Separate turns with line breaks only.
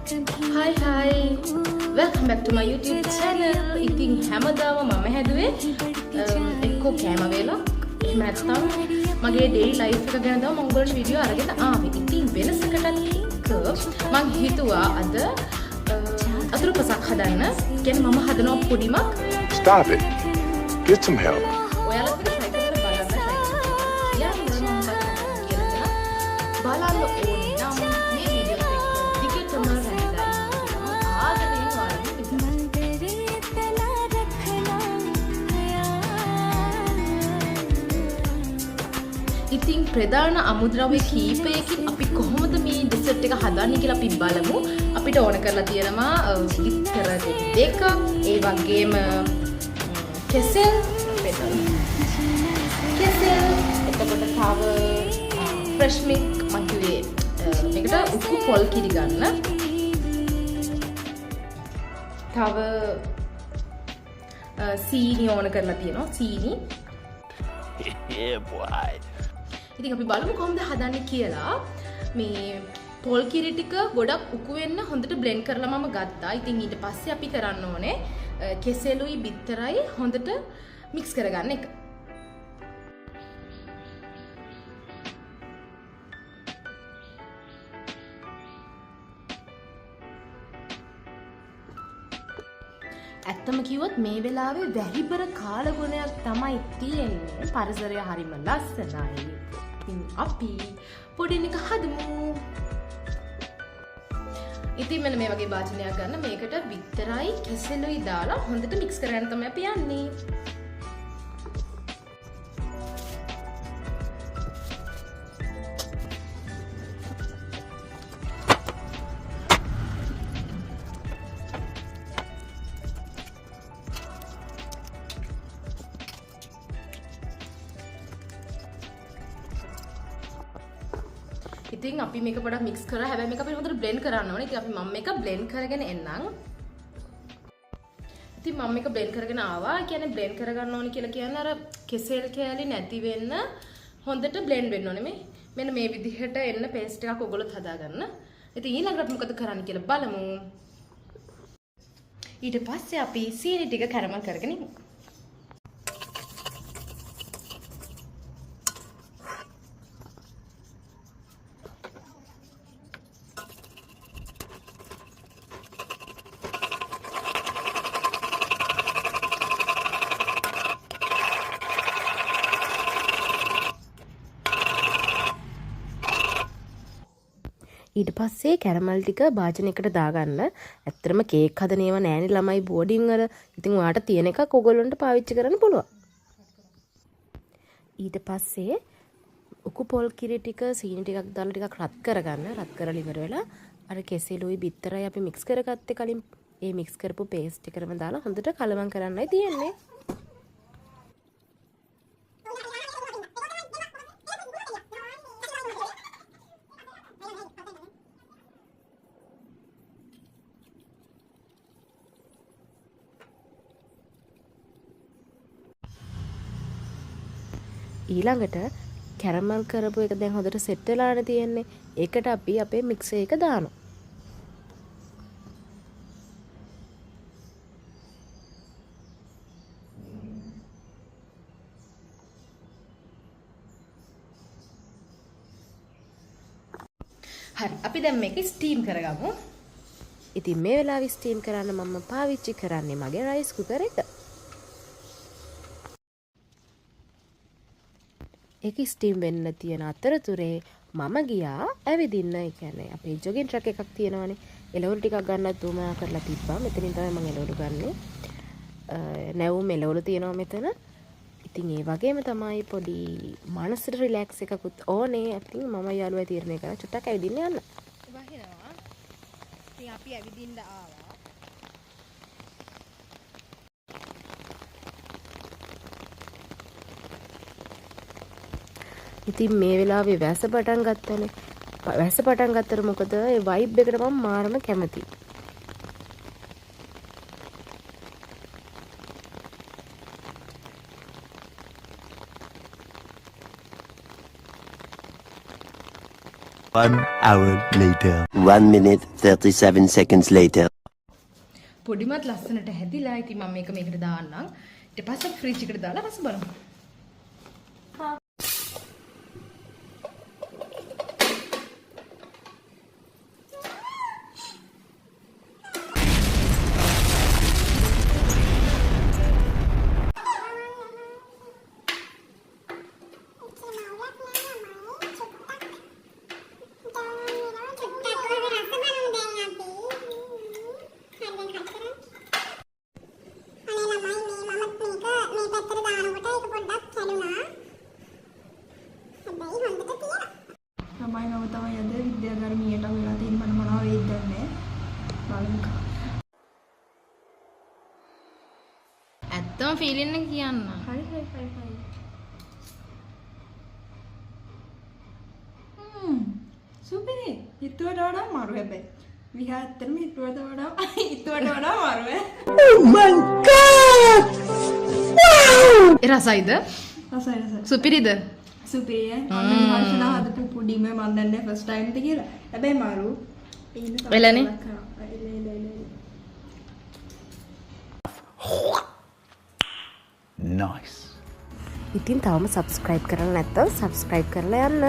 Hi, welcome back to my YouTube channel. ඉතින් හැමදාම මම හැදුවේ එක්කෝ කෑම වේලක් එහෙම නැත්නම් මගේ daily life එක ගැන තමයි මම ඔයගොල්ලන්ට වීඩියෝ අරගෙන ආවේ. ඉතින් වෙනසකටත් එක්ක මම හිතුවා අද අතුරු පසක් හදන්න. කියන්නේ මම හදනවා පොඩිමක්.
Stop it. Get some help.
ඔයාලත් try කරලා බලන්න try කරන්න. බලන්න ඕනේ නම් මේ වීඩියෝ එක දිගටම ඉතින් ප්‍රධාන අමුද්‍රව්‍ය කීපයකින් අපි කොහොමද මේ ඩෙසර්ට් එක හදන්නේ කියලා අපි බලමු. අපිට ඕන කරලා තියෙනවා විතර දෙකක්, ඒ වගේම කෙසෙල්, එතකොට තව ෆ්‍රෙෂ් මිල්ක් මම කිව්වේ මේකට උපු පොල් කිරි ගන්න. තව සීනි ඕන කරලා තියෙනවා. සීනි.
Yeah, boy.
ඉතින් අපි බලමු කොහොමද හදන්නේ කියලා. මේ පොල් කිරි ටික ගොඩක් උකු වෙන්න හොඳට බ්ලෙන්ඩ් කරලා මම ගත්තා. ඉතින් ඊට පස්සේ අපි කරන්න ඕනේ කෙසෙලුයි බිත්තරයි හොඳට මික්ස් කරගන්න එක. ඇත්තම කිව්වොත් මේ වෙලාවේ වැහිබර කාලගුණයක් තමයි තියෙන්නේ. පරිසරය හරිම ලස්සනයි. ඉතින් අපි පොඩි එක හදමු. ඉතින් මෙන්න මේ වගේ භාජනයක් ගන්න. මේකට බිත්තරයි කෙසෙලුයි දාලා හොඳට මික්ස් කරගෙන තමයි අපි යන්නේ. ඉතින් අපි මේක පොඩක් මික්ස් කරලා හැබැයි මේක අපි හොඳට බ්ලෙන්ඩ් කරන්න ඕනේ. ඉතින් අපි මම මේක බ්ලෙන්ඩ් කරගෙන එන්නම්. ඉතින් මම මේක බ්ලෙන්ඩ් කරගෙන ආවා. කියන්නේ බ්ලෙන්ඩ් කරගන්න ඕනේ කියලා කියන්නේ අර කෙසෙල් කෑලි නැති වෙන්න හොඳට බ්ලෙන්ඩ් වෙන්න ඕනේ. මෙන්න මේ විදිහට එන්න පේස්ට් එකක් ඔයගොල්ලොත් හදාගන්න. ඉතින් ඊළඟට මොකද කරන්න කියලා බලමු. ඊට පස්සේ අපි සීනි ටික කැරමල් කරගෙන ඉමු. ඊට පස්සේ කැරමල් ටික භාජනයකට දාගන්න. ඇත්තටම කේක් හදන ඒවා නෑනේ ළමයි බෝඩින් වල. ඉතින් ඔයාලට තියෙන එකක් ඔයගොල්ලන්ට පාවිච්චි කරන්න පුළුවන්. ඊට පස්සේ උකු පොල් කිරි ටික සීනි ටිකක් දාලා ටිකක් රත් කරගන්න. රත් කරලා ඉවර වෙලා අර කෙසෙලුයි බිත්තරයි අපි මික්ස් කරගත්තේ කලින්. ඒ මික්ස් කරපු පේස්ට් එකම දාලා හොඳට කලවම් කරන්නයි තියෙන්නේ. ඊළඟට කැරමල් කරපු එක දැන් හොඳට සෙට් වෙලානේ තියෙන්නේ. ඒකට අපි අපේ මික්සර් එක දානවා. හරි අපි දැන් මේක ස්ටීම් කරගමු. ඉතින් මේ වෙලාවේ ස්ටීම් කරන්න මම පාවිච්චි කරන්නේ මගේ රයිස් කුකර් එක. ඒක ස්ටීම් වෙන්න තියෙන අතරතුරේ මම ගියා ඇවිදින්න. ඒ කියන්නේ අපේ ජොගින් ට්‍රක් එකක් තියෙනවානේ. එළවලු ටිකක් ගන්නත් උවමනා කරලා තිබ්බා. මෙතනින් තමයි මම එළවලු ගන්නෙ. නැවුම් එළවලු තියෙනවා මෙතන. ඉතින් ඒ වගේම තමයි පොඩි මානසික රිලැක්ස් එකකුත් ඕනේ. ඉතින් මම යාළුවා තීරණය කරා චුට්ටක් ඇවිදින්න යන්න. වහිනවා. ඉතින් අපි ඇවිදින්න ආවා. ඉතින් මේ වෙලාවේ වැස පටන් ගත්තනේ. වැස පටන් ගත්තට මොකද ඒ වයිබ් එකට මම මාරම කැමතියි.
1 hour later.
1 minute 37 seconds later.
පොඩිමත් ලස්සනට හැදිලා. ඉතින් මම මේකට දාන්නම්. ඊට පස්සේ ෆ්‍රිජ් එකට දාලා රස බලමු.
තමයි මම තමයි අද විද්‍යාධර්මීයට වෙලා තියෙන මම මොනවා වෙයිද දන්නේ බලමු.
ඇත්තම ෆීලින් එක කියන්න.
හරි. සුපිරි. හිතුවට වඩා මාරු හැබැයි. විහා ඇත්තටම හිතුවට වඩා මාරු ඈ.
රසයිද?
රසයි.
සුපිරිද?
සුපිරිය. මම විහාශනා හදපු පුඩිම මම දන්නේ ෆස්ට් ටයිම් ද කියලා. හැබැයි මාරු.
එළනේ?
Nice.
ඉතින් තවම සබස්ක්‍රයිබ් කරලා නැත්තම් සබස්ක්‍රයිබ් කරලා යන්න.